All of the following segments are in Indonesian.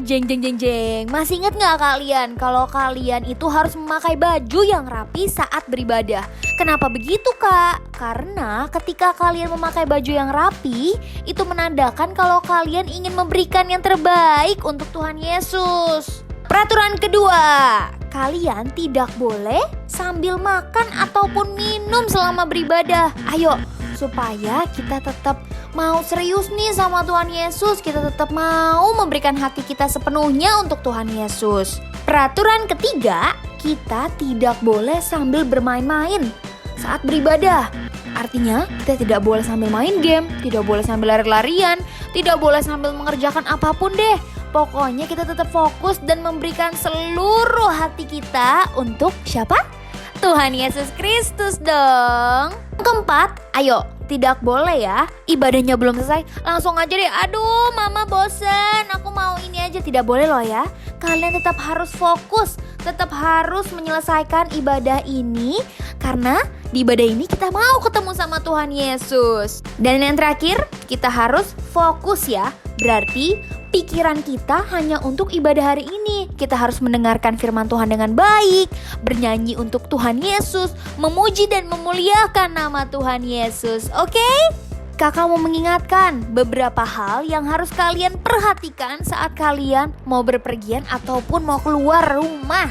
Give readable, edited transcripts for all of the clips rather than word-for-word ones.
Jeng jeng jeng jeng. Masih ingat gak kalian kalau kalian itu harus memakai baju yang rapi saat beribadah? Kenapa begitu kak? Karena ketika kalian memakai baju yang rapi, itu menandakan kalau kalian ingin memberikan yang terbaik untuk Tuhan Yesus. Peraturan kedua, kalian tidak boleh sambil makan ataupun minum selama beribadah. Ayo, supaya kita tetap mau serius nih sama Tuhan Yesus, kita tetap mau memberikan hati kita sepenuhnya untuk Tuhan Yesus. Peraturan ketiga, kita tidak boleh sambil bermain-main saat beribadah. Artinya, kita tidak boleh sambil main game, tidak boleh sambil lari-larian, tidak boleh sambil mengerjakan apapun deh. Pokoknya kita tetap fokus dan memberikan seluruh hati kita untuk siapa? Tuhan Yesus Kristus dong. Keempat, ayo, tidak boleh ya, ibadahnya belum selesai langsung aja deh, aduh mama bosen, aku mau ini aja. Tidak boleh loh ya. Kalian tetap harus fokus, tetap harus menyelesaikan ibadah ini, karena di ibadah ini kita mau ketemu sama Tuhan Yesus. Dan yang terakhir, kita harus fokus ya. Berarti pikiran kita hanya untuk ibadah hari ini. Kita harus mendengarkan firman Tuhan dengan baik, bernyanyi untuk Tuhan Yesus, memuji dan memuliakan nama Tuhan Yesus. Oke? Kakak mau mengingatkan beberapa hal yang harus kalian perhatikan saat kalian mau berpergian ataupun mau keluar rumah.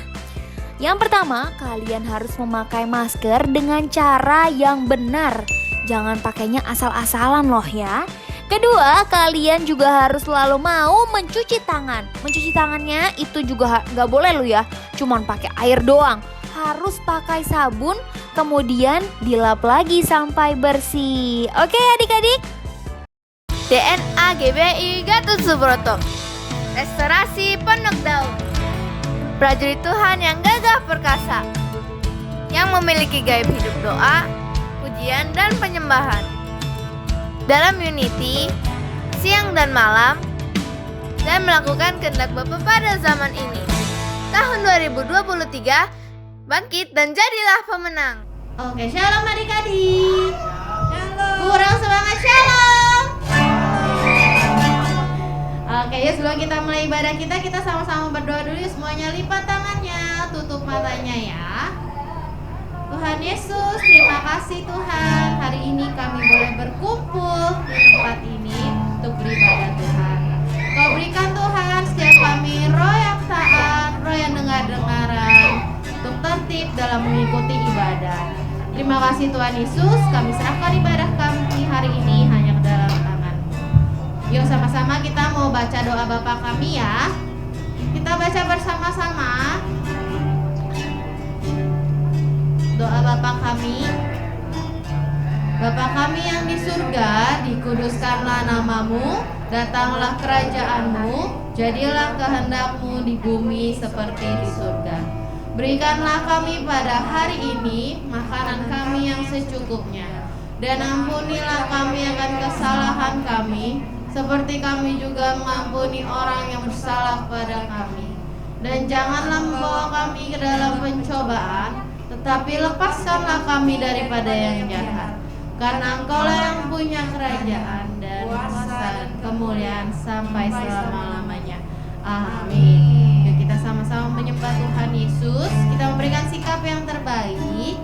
Yang pertama, kalian harus memakai masker dengan cara yang benar. Jangan pakainya asal-asalan loh ya. Kedua, kalian juga harus selalu mau mencuci tangan. Mencuci tangannya itu juga gak boleh lo ya, cuman pakai air doang. Harus pakai sabun, kemudian dilap lagi sampai bersih. Oke adik-adik? DNA GBI Gatot Subroto, Restorasi Pondok Daun, prajurit Tuhan yang gagah perkasa, yang memiliki gaya hidup doa, pujian dan penyembahan. Dalam unity, siang dan malam, dan melakukan kehendak Bapa pada zaman ini. Tahun 2023, bangkit dan jadilah pemenang. Oke, shalom adik-adik. Shalom. Kurang semangat, shalom. Oke, yuk sebelum kita mulai ibadah kita sama-sama berdoa dulu. Semuanya lipat tangannya, tutup matanya ya. Tuhan Yesus, terima kasih Tuhan. Hari ini kami boleh berkumpul di tempat ini untuk beribadah Tuhan. Kau berikan Tuhan setiap kami roh yang taat, roh yang dengar-dengaran, untuk tertib dalam mengikuti ibadah. Terima kasih Tuhan Yesus, kami serahkan ibadah kami hari ini hanya ke dalam tangan-Mu. Yuk sama-sama kita mau baca doa Bapa kami ya. Kita baca bersama-sama. Doa Bapa kami. Bapa kami yang di surga, dikuduskanlah nama-Mu, datanglah kerajaan-Mu, jadilah kehendak-Mu di bumi seperti di surga. Berikanlah kami pada hari ini makanan kami yang secukupnya, dan ampunilah kami akan kesalahan kami, seperti kami juga mengampuni orang yang bersalah pada kami. Dan janganlah membawa kami ke dalam pencobaan, tetapi lepaskanlah kami daripada yang jahat. Karena Engkaulah yang punya kerajaan dan kuasa dan kemuliaan sampai selama-lamanya. Amin. Yuk kita sama-sama menyembah Tuhan Yesus. Kita memberikan sikap yang terbaik.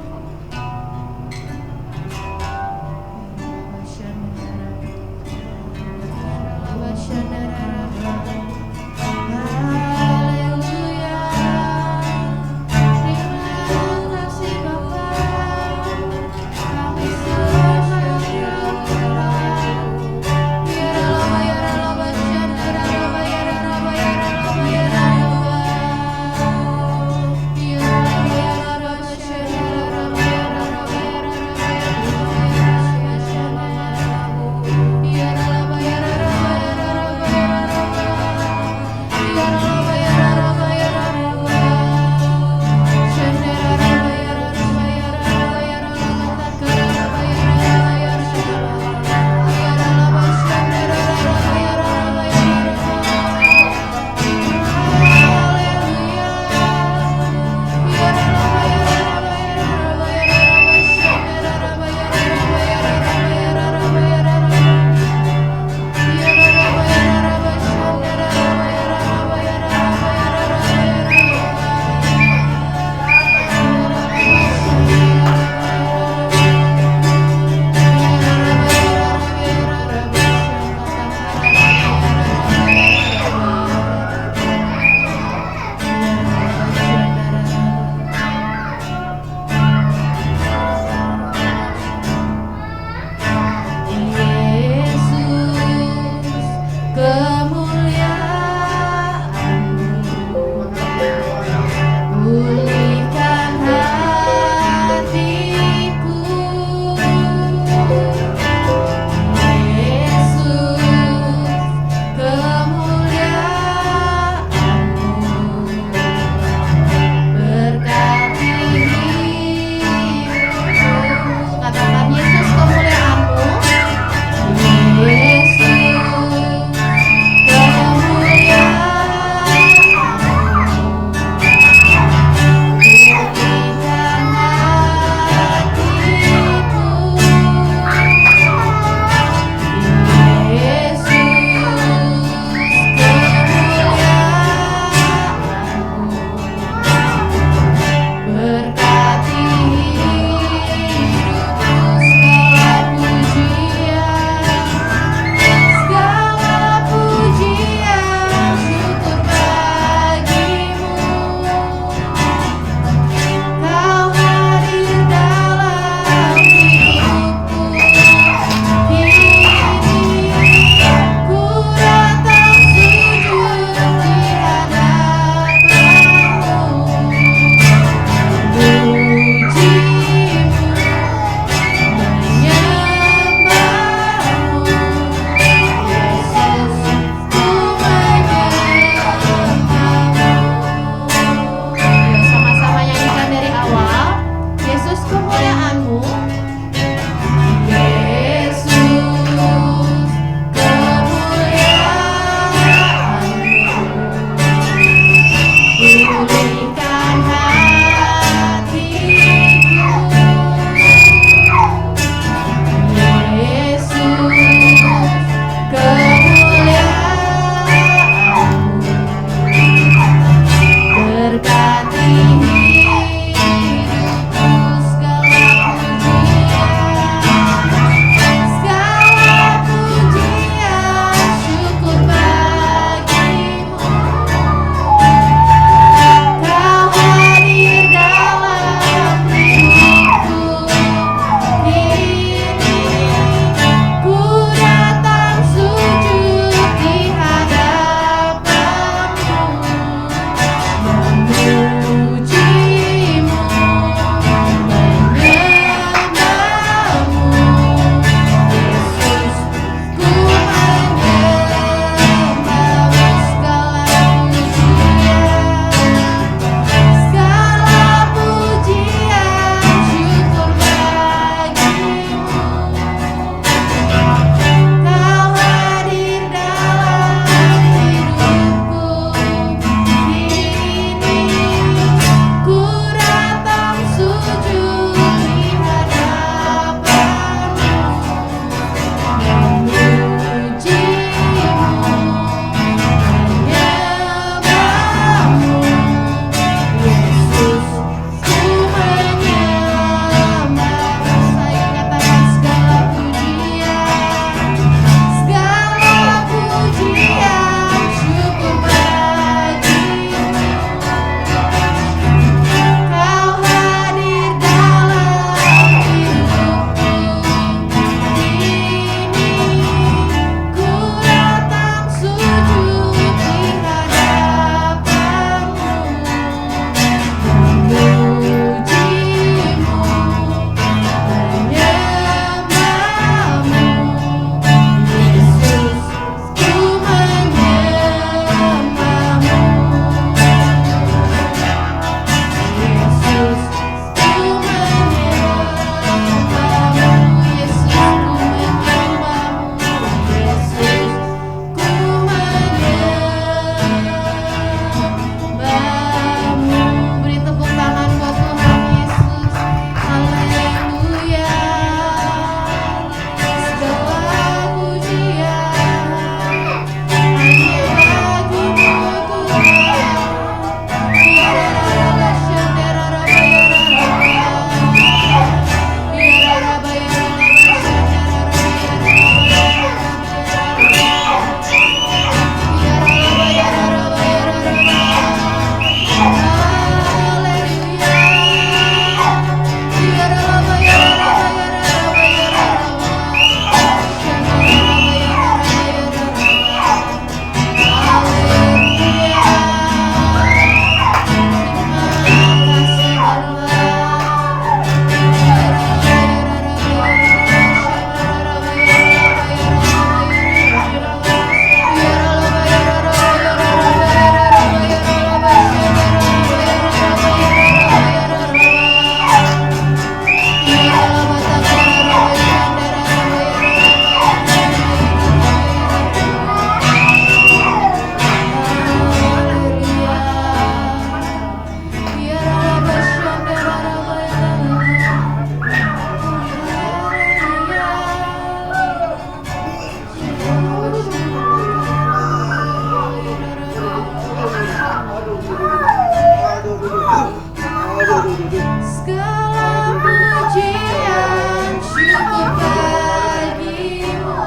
Segala pujian syukur bagimu,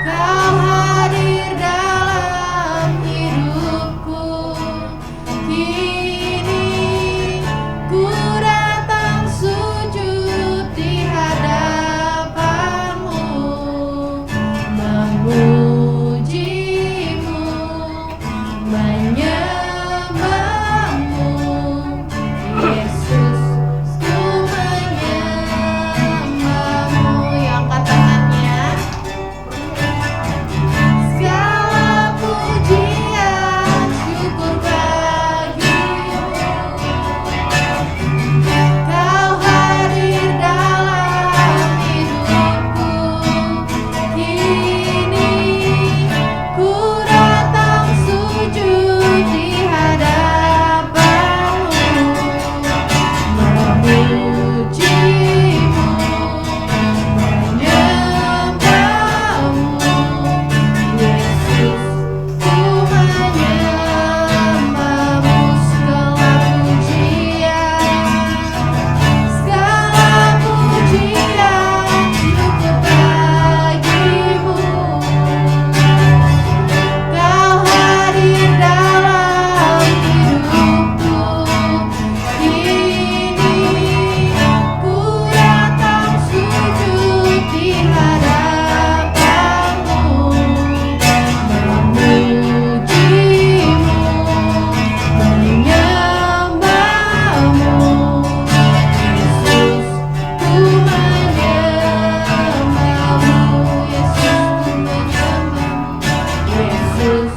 Kau hadir dalam hidupku. Kini ku datang sujud di hadapanmu, memujimu, menyembahmu. Yesus, ku menyembahmu. Yang angkat tangannya. Segala pujian syukur bagimu, Kau hadir dalam hidupku. Kini ku datang sujud di hadapanmu, memujimu, menyembahmu. Yesus, ku menyembahmu. Segala pujian, segala pujian syukur bagimu, Kau hadir dalam hidupku. Kini ku datang sujud di hadapanmu, memujimu, menyembahmu. Yesus, ku menyembahmu. Yesus, ku menyembahmu. Yesus,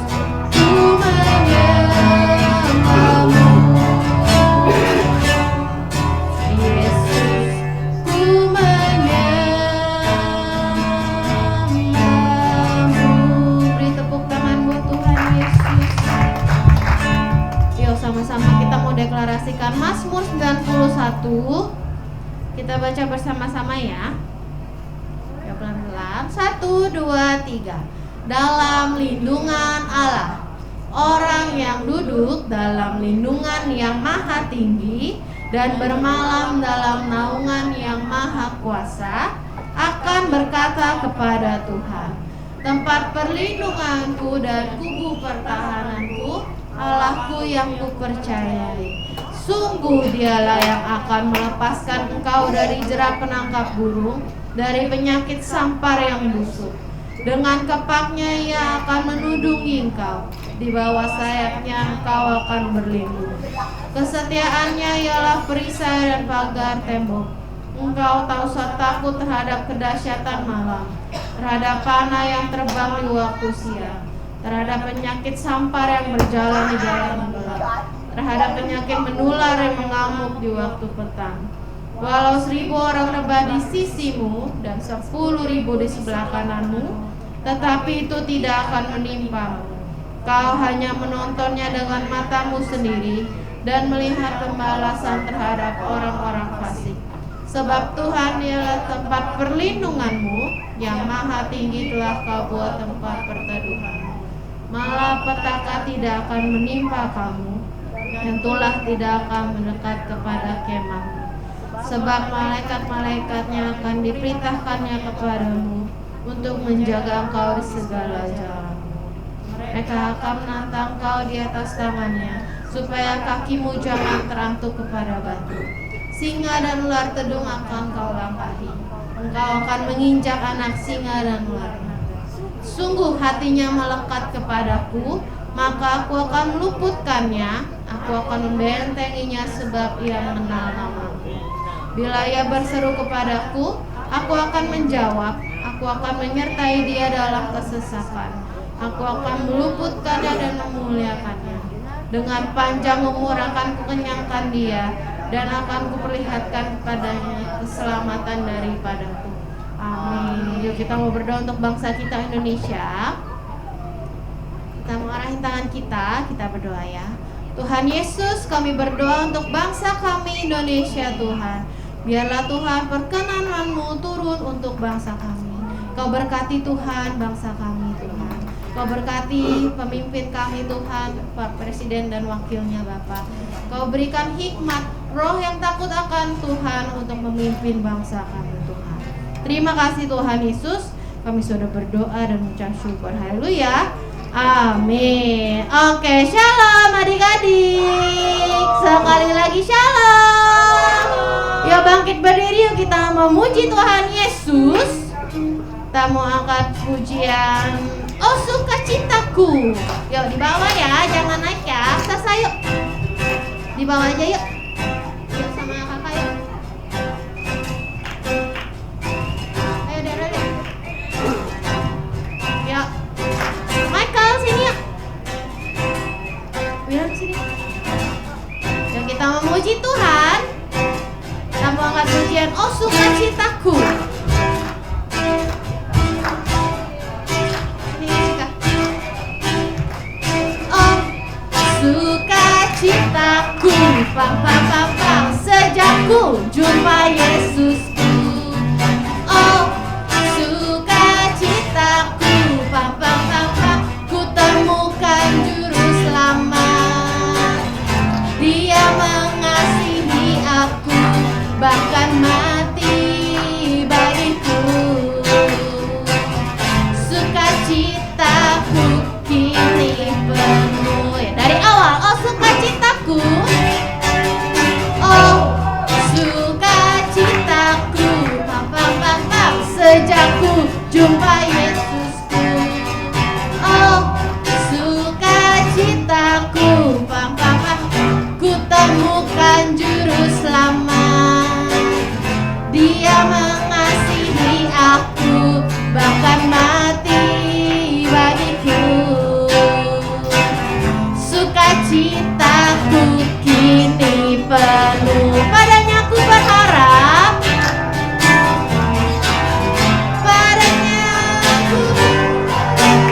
ku menyembahmu. Yesus, ku menyembahmu. Beri tepuk tangan buat Tuhan Yesus. Yuk sama-sama kita mau deklarasikan Mazmur 91. Kita baca bersama-sama ya. Ya pelan-pelan. 1, 2, 3. Dalam lindungan Allah, orang yang duduk dalam lindungan yang maha tinggi dan bermalam dalam naungan yang maha kuasa akan berkata kepada Tuhan, tempat perlindunganku dan kubu pertahananku, Allahku yang kupercayai. Sungguh dialah yang akan melepaskan engkau dari jerat penangkap burung, dari penyakit sampar yang busuk. Dengan kepaknya ia akan menudungi engkau, di bawah sayapnya engkau akan berlindung. Kesetiaannya ialah perisai dan pagar tembok. Engkau tak usah takut terhadap kedahsyatan malam, terhadap panah yang terbang di waktu siang, terhadap penyakit sampar yang berjalan di dalam gelap, terhadap penyakit menular yang mengamuk di waktu petang. Walau 1000 orang rebah di sisimu dan 10.000 di sebelah kananmu, tetapi itu tidak akan menimpamu. Kau hanya menontonnya dengan matamu sendiri dan melihat pembalasan terhadap orang-orang fasik. Sebab Tuhan ialah tempat perlindunganmu, yang maha tinggi telah kau buat tempat perteduhanmu. Malapetaka tidak akan menimpa kamu, dan tulah tidak akan mendekat kepada kemahmu. Sebab malaikat-malaikatnya akan diperintahkannya kepadamu untuk menjaga engkau di segala jalanmu. Mereka akan menantang kau di atas tangannya, supaya kakimu jangan terantuk kepada batu. Singa dan ular tedung akan kau langkahi. Engkau akan menginjak anak singa dan ular naga. Sungguh hatinya melekat kepadaku, maka aku akan meluputkannya. Aku akan membentenginya sebab ia mengenal namaku. Bila ia berseru kepadaku, aku akan menjawab. Aku akan menyertai dia dalam kesesakan. Aku akan meluputkannya dan memuliakannya. Dengan panjang umur akan kukenyangkan dia, dan akan kuperlihatkan kepadanya keselamatan daripadaku. Amin. Yuk kita mau berdoa untuk bangsa kita Indonesia. Kita mengarahin tangan kita berdoa ya. Tuhan Yesus, kami berdoa untuk bangsa kami Indonesia Tuhan. Biarlah Tuhan perkenan-Mu turun untuk bangsa kami. Kau berkati Tuhan bangsa kami Tuhan. Kau berkati pemimpin kami Tuhan, Pak Presiden dan wakilnya Bapak. Kau berikan hikmat, roh yang takut akan Tuhan untuk memimpin bangsa kami Tuhan. Terima kasih Tuhan Yesus, kami sudah berdoa dan mengucap syukur. Haleluya. Amin. Oke, shalom adik-adik. Sekali lagi shalom. Yuk bangkit berdiri, yuk kita memuji Tuhan Yesus. Kita mau angkat pujian Oh Sukacitaku. Yuk di bawah ya, jangan naik ya. Sasa yuk. Di bawah aja yuk. Yuk sama kakak yuk. Ayo Dara yuk. Yuk. Michael sini yuk. William sini. Yuk kita memuji Tuhan. Kita mau angkat pujian Oh Sukacitaku. Sukacitaku, pam pam pam pam, sejak ku jumpa Yesusku. Oh, sukacitaku, pam pam pam pam, ku temukan juru selamat. Dia mengasihi aku, bahkan mati bagiku. Sukacitaku kini penuh. Dari awal, oh sukacitaku, oh sukacitaku, pam pam pam pam, sejak ku jumpa Yesusku. Oh sukacitaku, pam pam pam, ku temukan juru selamat. Dia mengasihi aku, bahkan mati bagiku. Sukacitaku kini penuh, padanya ku berharap, padanya ku berharap,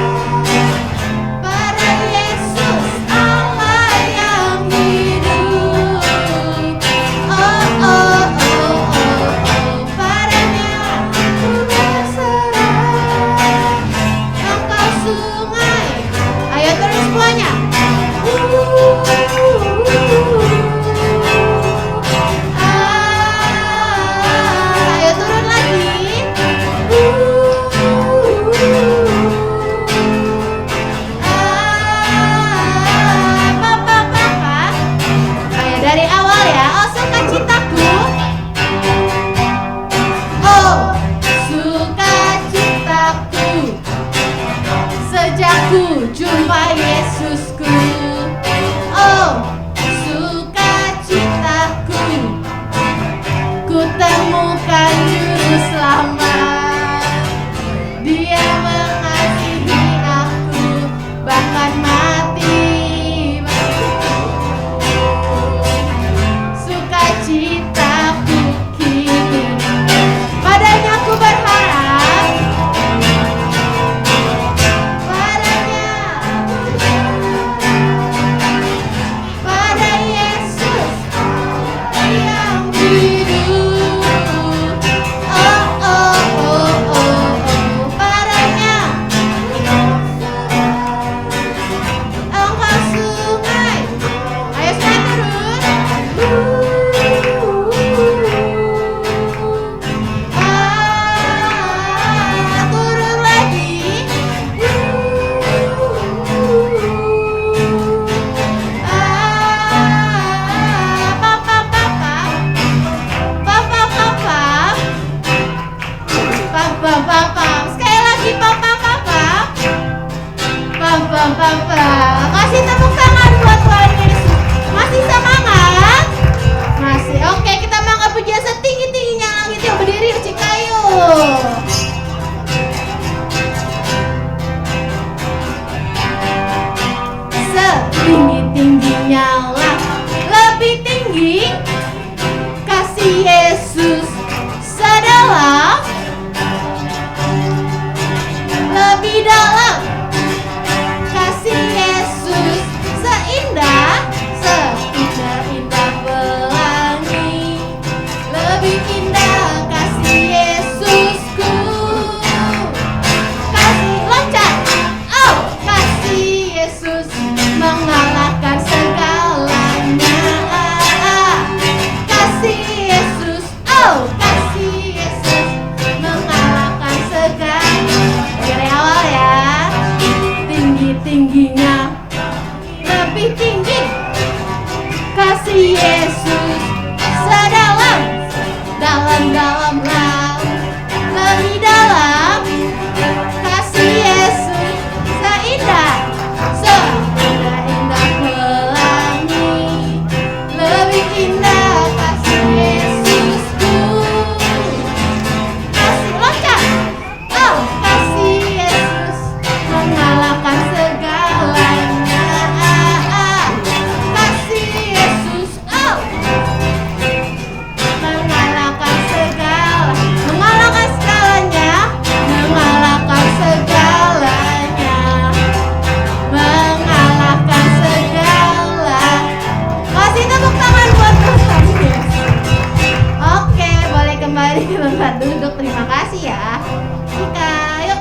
pada Yesus Allah yang hidup. Oh oh oh oh oh, padanya ku berserah. Engkau sungai, ayo terus semuanya. Ayo turun lagi. Papa papa. Ayo dari awal ya. Oh sukacitaku. Oh sukacitaku, sejak ku jumpa Yesusku. Oh sukacitaku, ku temukan juru selamat. Dia mengasihi aku, bahkan mati bagiku. Sukacitaku kini, padanya ku berharap, padanya pada Yesus yang hidup. Oh oh oh oh oh, padanya engkau sungai. Ayo sungai turun. Turun lagi. Papa papa, papa papa, papa papa, sekali lagi papa papa, papa papa. Kasih tepuk tangan buat Tuhan Yesus. Masih semangat? Masih. Oke, kita mangkat pujian setinggi-tingginya langit. Yuk berdiri, uci kayu. Setinggi-tingginya lah, lebih tinggi kasih Yesus sedalam, lebih dalam kasih Yesus lebih tinggi. Kasih Yesus sedalam, dalam-dalam laut, lebih dalam. Kasih Yesus seindah, seindah pelangi, lebih indah kasih Yesusku. Kasih loncat, oh kasih Yesus mengalahkan segalanya. Kasih Yesus, oh mengalahkan segala, mengalahkan segalanya, mengalahkan segalanya, mengalahkan segala. Kasih tepuk tangan buat Tuhan Yesus. Oke, boleh kembali ke tempat duduk. Terima kasih ya. Ika, yuk.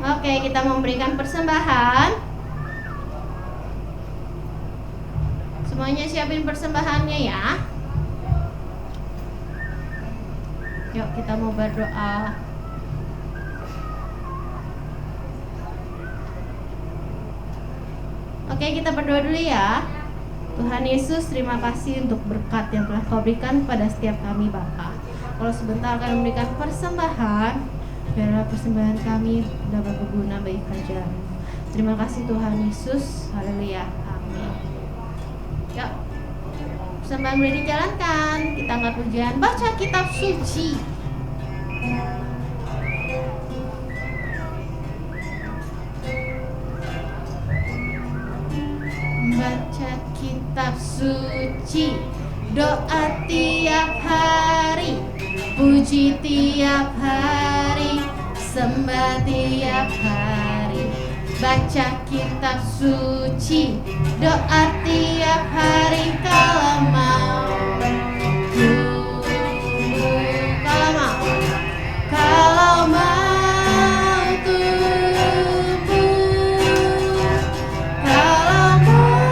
Oke, kita memberikan persembahan. Semuanya siapin persembahannya ya. Yuk kita mau berdoa. Oke, kita berdoa dulu ya. Tuhan Yesus, terima kasih untuk berkat yang telah Kau berikan pada setiap kami Bapa. Kalau sebentar akan memberikan persembahan, biarlah persembahan kami dapat berguna bagi kerajaan. Terima kasih Tuhan Yesus. Haleluya. Amin. Yuk, persembahan boleh dijalankan. Kita angkat pujian, baca kitab suci. Baca kitab suci, doa tiap hari, puji tiap hari, sembah tiap hari. Baca kitab suci, doa tiap hari, kalau mau tumbuh, kalau mau tumbuh, kalau mau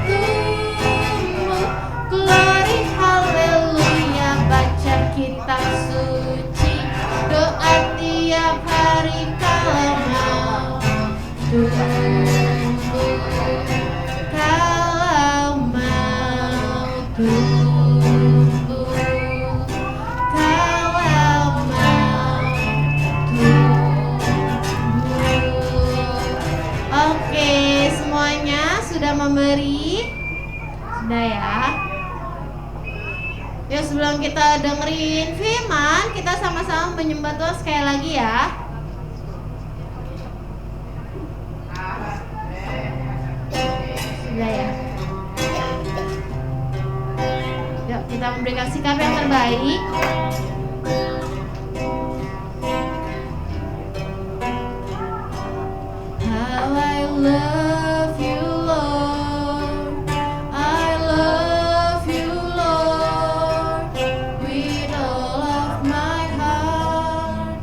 tumbuh, glory haleluya. Baca kitab suci, doa tiap hari, kalau mau tumbuh, kalau mau tumbuh, kalau mau tumbuh. Oke, semuanya sudah memberi? Sudah ya. Yuk, sebelum kita dengerin firman, kita sama-sama menyembah Tuhan sekali lagi ya. Sudah ya. Yuk, kita memberikan sikap yang terbaik. How I love you, Lord. I love you, Lord, with all of my heart.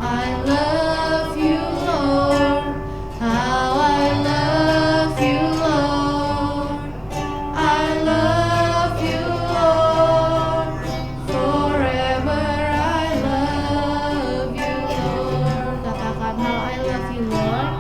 I love you, Lord. How I love you, Lord. I love you, Lord. Forever I love you, Lord. Katakan how I love you, Lord.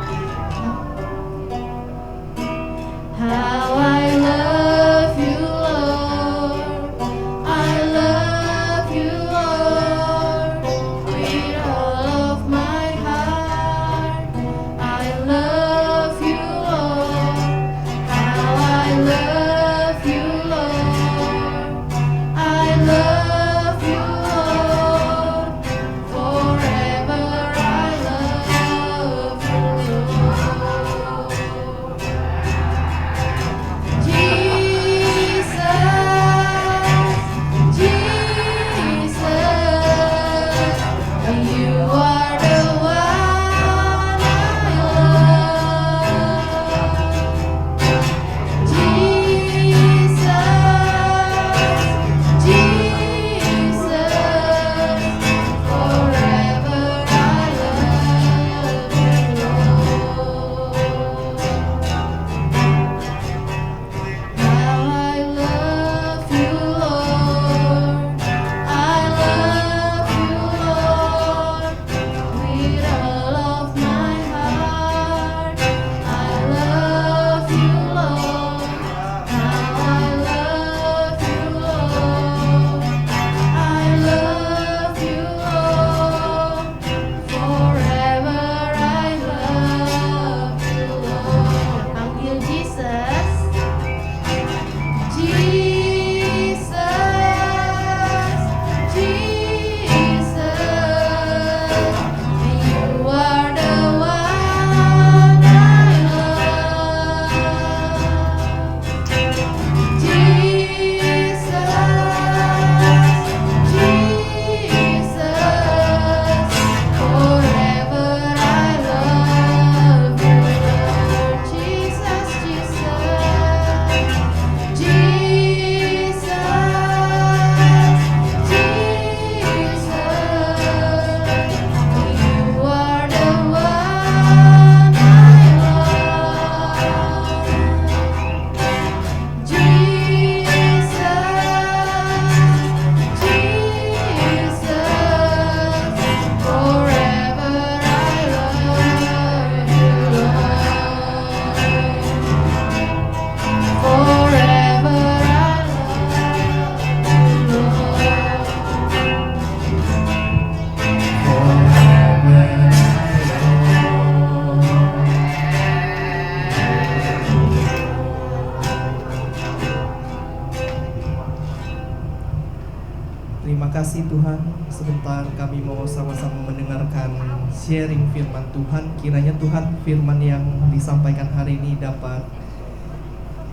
Terima kasih Tuhan, sebentar kami mau sama-sama mendengarkan sharing firman Tuhan. Kiranya Tuhan, firman yang disampaikan hari ini dapat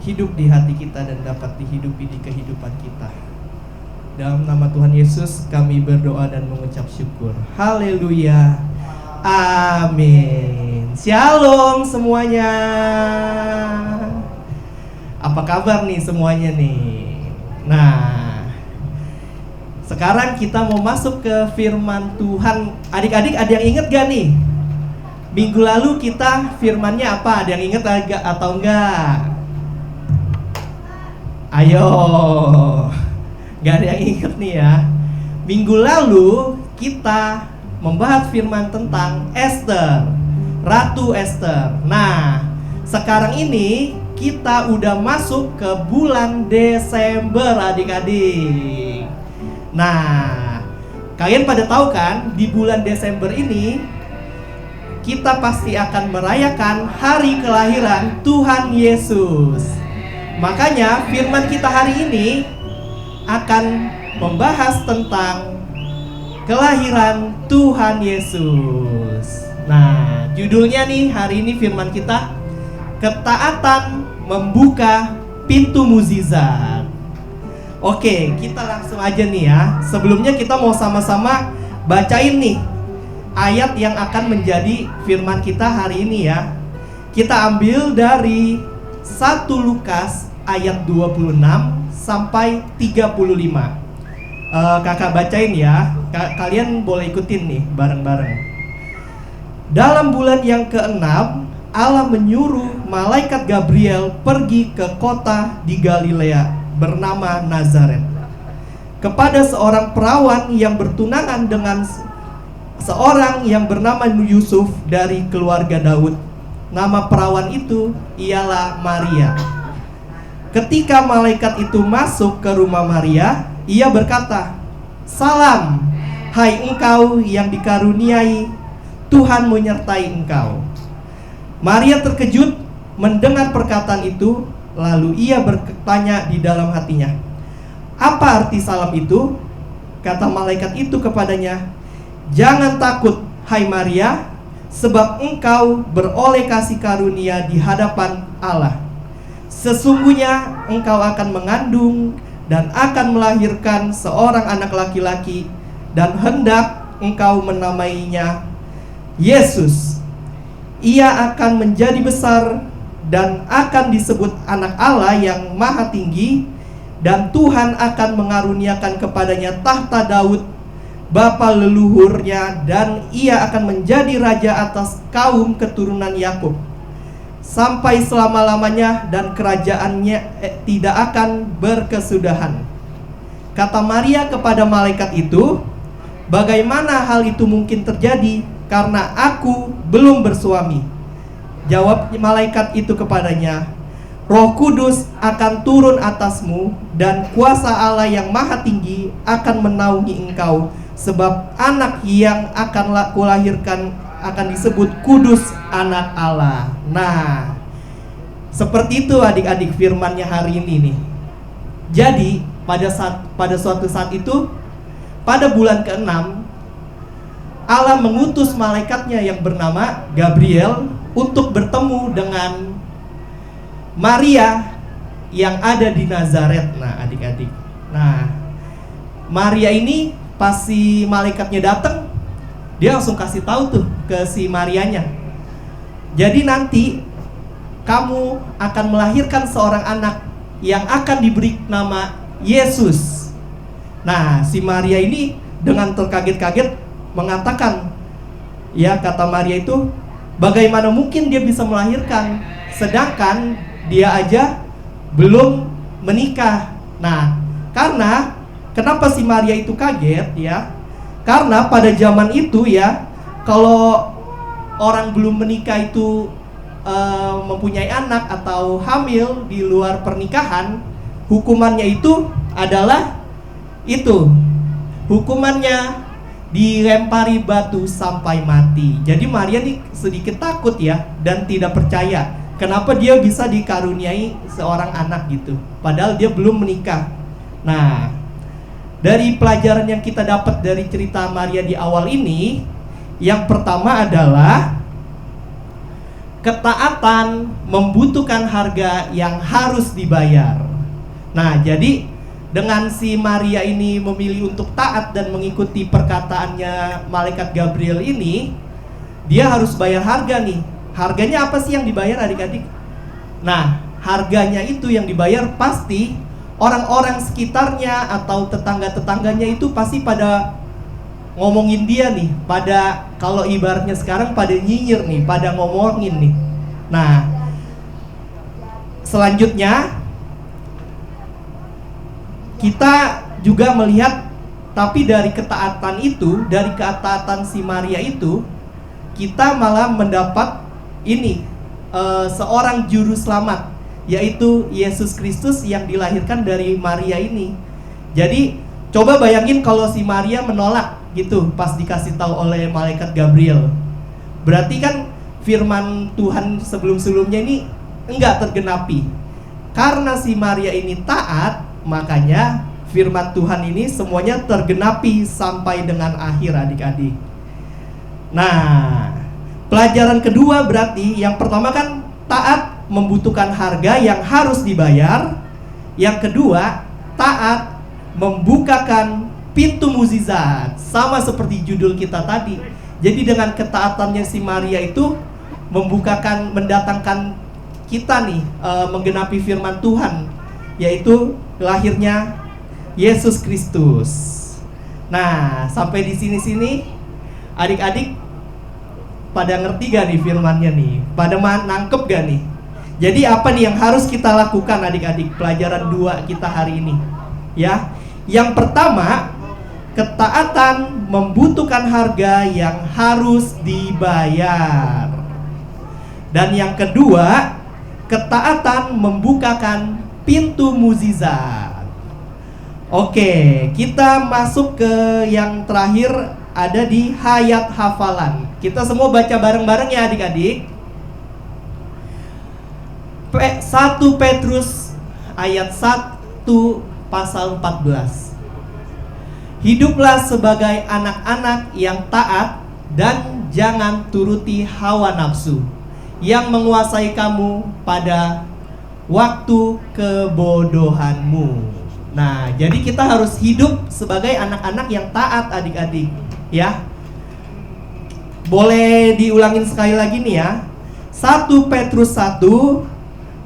hidup di hati kita dan dapat dihidupi di kehidupan kita. Dalam nama Tuhan Yesus kami berdoa dan mengucap syukur. Haleluya. Amin. Shalom semuanya. Apa kabar nih semuanya nih? Nah, sekarang kita mau masuk ke firman Tuhan. Adik-adik ada yang inget gak nih? Minggu lalu kita firmannya apa? Ada yang inget agak atau enggak? Ayo. Gak ada yang inget nih ya. Minggu lalu kita membahas firman tentang Esther, Ratu Esther. Nah, sekarang ini kita udah masuk ke bulan Desember adik-adik. Nah, kalian pada tahu kan di bulan Desember ini kita pasti akan merayakan hari kelahiran Tuhan Yesus. Makanya firman kita hari ini akan membahas tentang kelahiran Tuhan Yesus. Nah, judulnya nih hari ini firman kita, ketaatan membuka pintu mukjizat. Oke, kita langsung aja nih ya. Sebelumnya kita mau sama-sama bacain nih ayat yang akan menjadi firman kita hari ini ya. Kita ambil dari 1 Lukas ayat 26 sampai 35. Kakak bacain ya. Kalian boleh ikutin nih bareng-bareng. Dalam bulan yang ke-6, Allah menyuruh malaikat Gabriel pergi ke kota di Galilea bernama Nazaret, kepada seorang perawan yang bertunangan dengan seorang yang bernama Yusuf dari keluarga Daud. Nama perawan itu ialah Maria. Ketika malaikat itu masuk ke rumah Maria, ia berkata, "Salam, hai engkau yang dikaruniai, Tuhan menyertai engkau." Maria terkejut mendengar perkataan itu, lalu ia bertanya di dalam hatinya, "Apa arti salam itu?" Kata malaikat itu kepadanya, "Jangan takut, hai Maria, sebab engkau beroleh kasih karunia di hadapan Allah. Sesungguhnya engkau akan mengandung dan akan melahirkan seorang anak laki-laki, dan hendak engkau menamainya Yesus. Ia akan menjadi besar dan akan disebut anak Allah yang maha tinggi, dan Tuhan akan mengaruniakan kepadanya tahta Daud bapa leluhurnya, dan ia akan menjadi raja atas kaum keturunan Yakub sampai selama-lamanya, dan kerajaannya tidak akan berkesudahan." Kata Maria kepada malaikat itu, "Bagaimana hal itu mungkin terjadi, karena aku belum bersuami?" Jawab malaikat itu kepadanya, "Roh Kudus akan turun atasmu, dan kuasa Allah yang maha tinggi akan menaungi engkau, sebab anak yang akan kulahirkan akan disebut kudus, anak Allah." Nah, seperti itu adik-adik firmannya hari ini nih. Jadi pada suatu saat itu, pada bulan ke-6, Allah mengutus malaikatnya yang bernama Gabriel untuk bertemu dengan Maria yang ada di Nazaret. Nah adik-adik, nah Maria ini pas si malaikatnya datang, dia langsung kasih tahu tuh ke si Marianya, "Jadi nanti kamu akan melahirkan seorang anak yang akan diberi nama Yesus." Nah, si Maria ini dengan terkaget-kaget mengatakan, ya kata Maria itu, bagaimana mungkin dia bisa melahirkan, sedangkan dia aja belum menikah. Nah, karena kenapa si Maria itu kaget ya? Karena pada zaman itu ya, kalau orang belum menikah itu mempunyai anak atau hamil di luar pernikahan, hukumannya itu adalah itu, hukumannya dilempari batu sampai mati. Jadi Maria nih sedikit takut ya, dan tidak percaya kenapa dia bisa dikaruniai seorang anak gitu, padahal dia belum menikah. Nah, dari pelajaran yang kita dapat dari cerita Maria di awal ini, yang pertama adalah ketaatan membutuhkan harga yang harus dibayar. Nah, jadi dengan si Maria ini memilih untuk taat dan mengikuti perkataannya malaikat Gabriel ini, dia harus bayar harga nih. Harganya apa sih yang dibayar adik-adik? Nah, harganya itu yang dibayar pasti orang-orang sekitarnya atau tetangga-tetangganya itu pasti pada ngomongin dia nih, pada kalau ibaratnya sekarang pada nyinyir nih, pada ngomongin nih. Nah, selanjutnya kita juga melihat, tapi dari ketaatan itu, dari ketaatan si Maria itu, kita malah mendapat ini, seorang juru selamat, yaitu Yesus Kristus yang dilahirkan dari Maria ini. Jadi coba bayangin kalau si Maria menolak gitu pas dikasih tahu oleh malaikat Gabriel. Berarti kan firman Tuhan sebelum-sebelumnya ini enggak tergenapi. Karena si Maria ini taat, makanya firman Tuhan ini semuanya tergenapi sampai dengan akhir adik-adik. Nah, pelajaran kedua berarti yang pertama kan taat membutuhkan harga yang harus dibayar. Yang kedua, taat membukakan pintu mukjizat, sama seperti judul kita tadi. Jadi dengan ketaatannya si Maria itu membukakan, mendatangkan kita nih menggenapi firman Tuhan, yaitu lahirnya Yesus Kristus. Nah, sampai di sini adik-adik pada ngerti gak nih firmannya nih? Pada nangkep gak nih? Jadi apa nih yang harus kita lakukan adik-adik? Pelajaran 2 kita hari ini, ya. Yang pertama, ketaatan membutuhkan harga yang harus dibayar. Dan yang kedua, ketaatan membukakan pintu mukjizat. Oke, kita masuk ke yang terakhir, ada di hayat hafalan. Kita semua baca bareng-bareng ya adik-adik. 1 Petrus ayat 1 pasal 14. Hiduplah sebagai anak-anak yang taat dan jangan turuti hawa nafsu yang menguasai kamu pada waktu kebodohanmu. Nah, jadi kita harus hidup sebagai anak-anak yang taat adik-adik, ya. Boleh diulangin sekali lagi nih ya. 1 Petrus 1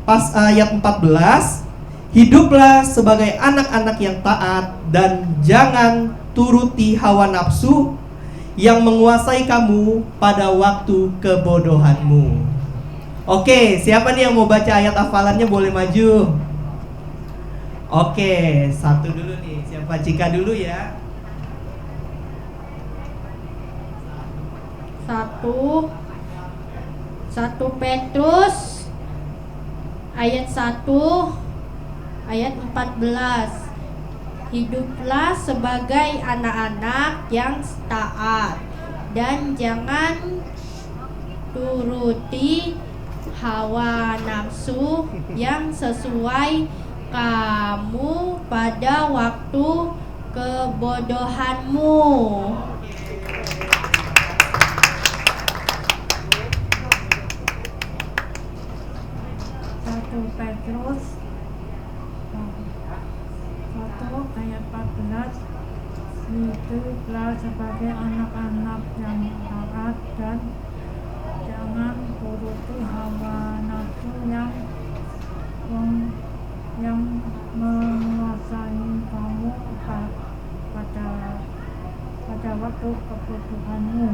pas ayat 14. Hiduplah sebagai anak-anak yang taat dan jangan turuti hawa nafsu yang menguasai kamu pada waktu kebodohanmu. Oke, siapa nih yang mau baca ayat hafalannya boleh maju. Oke, 1 dulu nih. Siapa? Cika dulu ya. 1 Petrus ayat 1 ayat 14. Hiduplah sebagai anak-anak yang taat dan jangan turuti hawa nafsu yang sesuai kamu pada waktu kebodohanmu. 1 Petrus 1 ayat 14. Hiduplah sebagai anak-anak yang taat dan jangan turuti hawa nafsu yang menguasai kamu pada waktu kebodohanmu.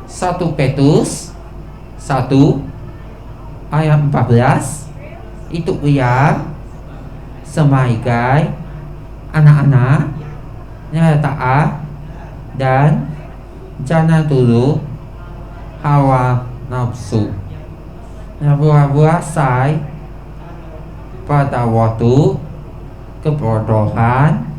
Satu Petrus 1 ayat 14. Itu ia sebagai anak-anak yang taat dan jangan turut hawa nafsu yang menguasai pada waktu kebodohanmu.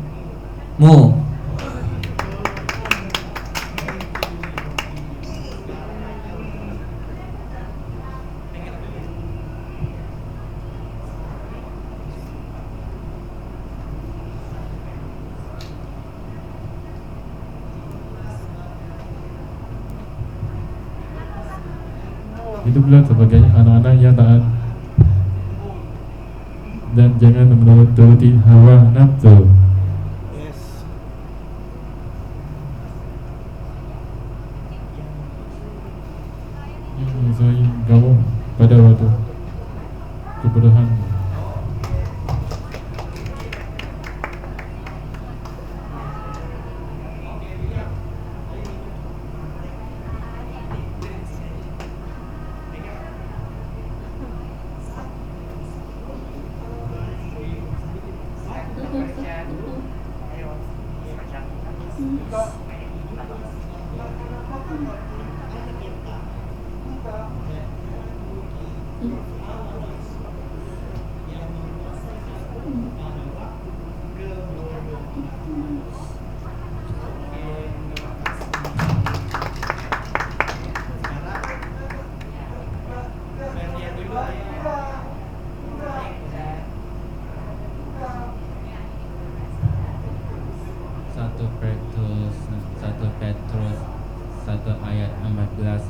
hiduplah sebagai anak-anak yang taat dan jangan menuruti hawa nafsu. Yang menyesuai kamu pada waktu kebodohan. Petrus 1 ayat 14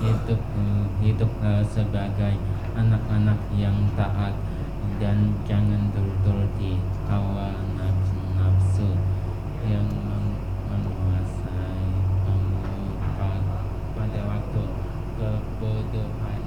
hiduplah sebagai anak-anak yang taat dan jangan turuti hawa nafsu yang menguasai kamu pada waktu kebodohan.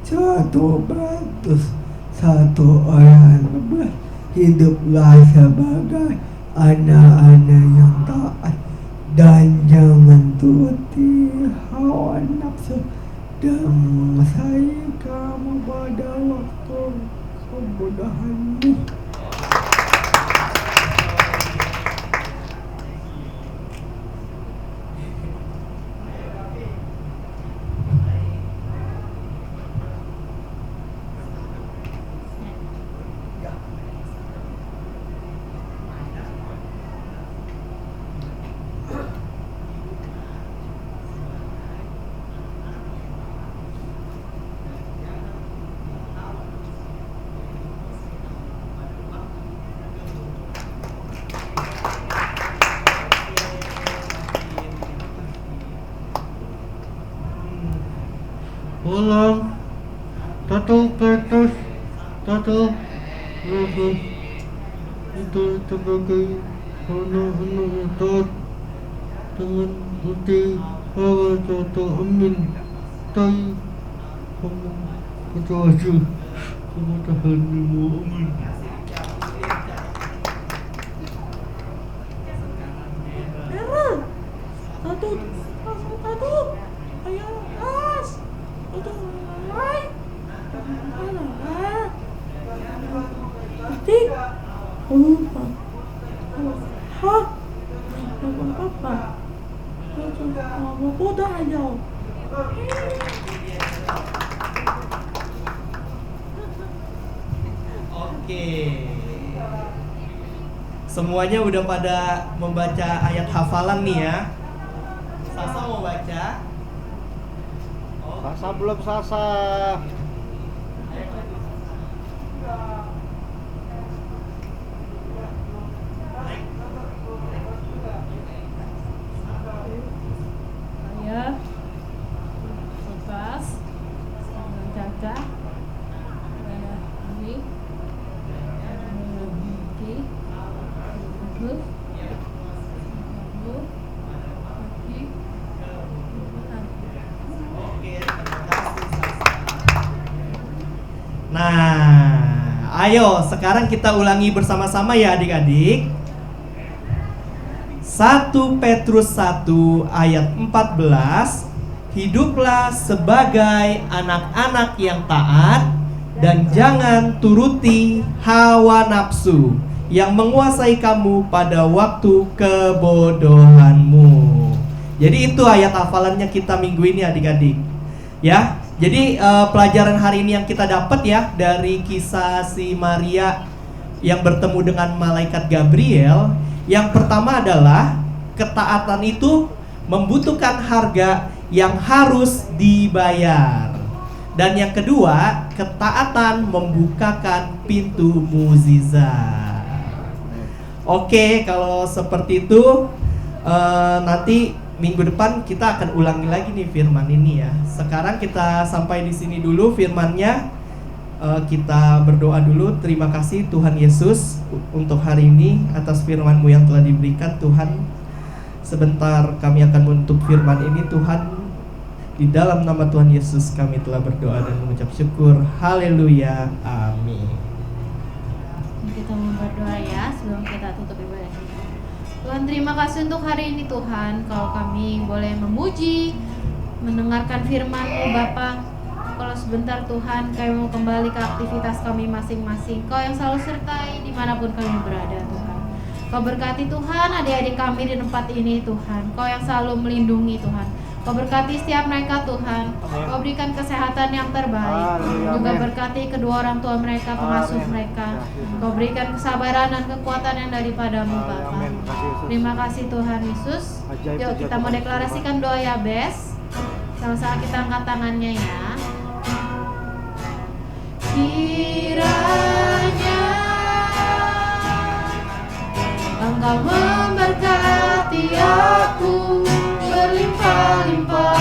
Satu Petrus 1 ayat 11 hiduplah sebagai anak-anak yang taat dan jangan turuti hawa nafsu dan menguasai kamu pada waktu kebodohanmu. Ulang 1 Petrus 1 itu sebagai anak-anak yang taat dengan bukti hawa nafsu amin tai kamu kecuali kebodohanmu amin. Oke. Semuanya udah pada membaca ayat hafalan nih ya. Sasa mau baca? Sasa belum Sasa. Saya Lepas dengan Caca ini Miki Agus Nah, ayo sekarang kita ulangi bersama-sama ya adik-adik. 1 Petrus 1 ayat 14 hiduplah sebagai anak-anak yang taat dan jangan turuti hawa nafsu yang menguasai kamu pada waktu kebodohanmu. Jadi itu ayat hafalannya kita minggu ini adik-adik. Ya, jadi pelajaran hari ini yang kita dapat ya dari kisah si Maria yang bertemu dengan malaikat Gabriel. Yang pertama adalah ketaatan itu membutuhkan harga yang harus dibayar. Dan yang kedua, ketaatan membukakan pintu mukjizat. Oke, kalau seperti itu nanti minggu depan kita akan ulangi lagi nih firman ini ya. Sekarang kita sampai di sini dulu firmannya. Kita berdoa dulu. Terima kasih Tuhan Yesus untuk hari ini atas firman-Mu yang telah diberikan Tuhan. Sebentar kami akan menutup firman ini Tuhan. Di dalam nama Tuhan Yesus kami telah berdoa dan mengucap syukur. Haleluya. Amin. Kita mau berdoa ya sebelum kita tutup ibadah kita. Tuhan, terima kasih untuk hari ini Tuhan. Kalau kami boleh memuji, mendengarkan firman-Mu Bapa. Kalau sebentar Tuhan kami mau kembali ke aktivitas kami masing-masing. Kau yang selalu sertai dimanapun kami berada Tuhan. Kau berkati Tuhan adik-adik kami di tempat ini Tuhan. Kau yang selalu melindungi Tuhan. Kau berkati setiap mereka Tuhan. Kau berikan kesehatan yang terbaik. Juga berkati kedua orang tua mereka, pengasuh mereka. Kau berikan kesabaran dan kekuatan yang daripadamu Bapa. Terima kasih Tuhan Yesus. Yuk kita mau deklarasikan doa Yabes. Sama-sama kita angkat tangannya ya. Kiranya Engkau memberkati aku berlimpah-limpah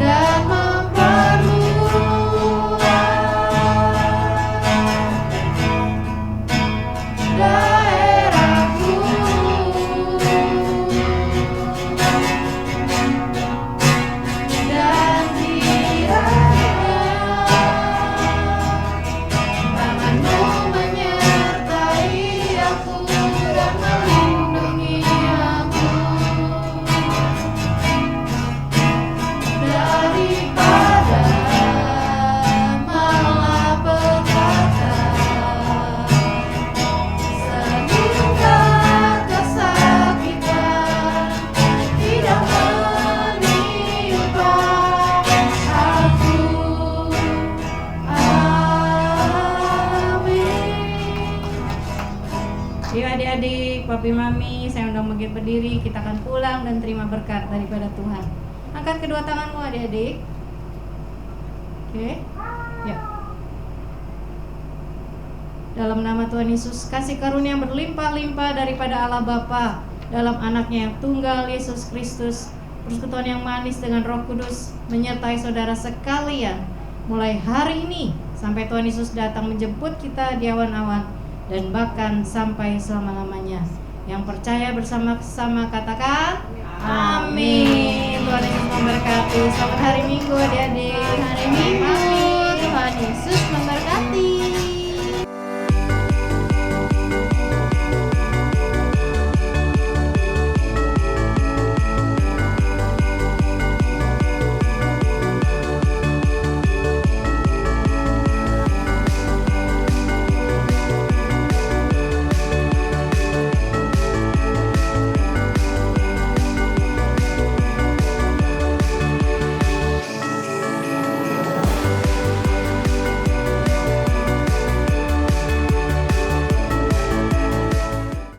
dan memperluas daerahku. Dan kiranya tangan-Mu menyertai aku dan melindungi aku daripada malapetaka sehingga kesakitan tidak menimpa aku. Amin. Yuk adik-adik, papi mami, saya undang bangkit berdiri. Kita akan pulang dan terima berkat daripada Tuhan. Angkat kedua tanganmu adik-adik. Oke, ya. Dalam nama Tuhan Yesus, kasih karunia yang berlimpah-limpah daripada Allah Bapa dalam anaknya yang tunggal Yesus Kristus, persekutuan yang manis dengan Roh Kudus menyertai saudara sekalian mulai hari ini sampai Tuhan Yesus datang menjemput kita di awan-awan dan bahkan sampai selama-lamanya. Yang percaya bersama-sama katakan amin. Tuhan Yesus memberkati. Selamat hari Minggu adik-adik. Hari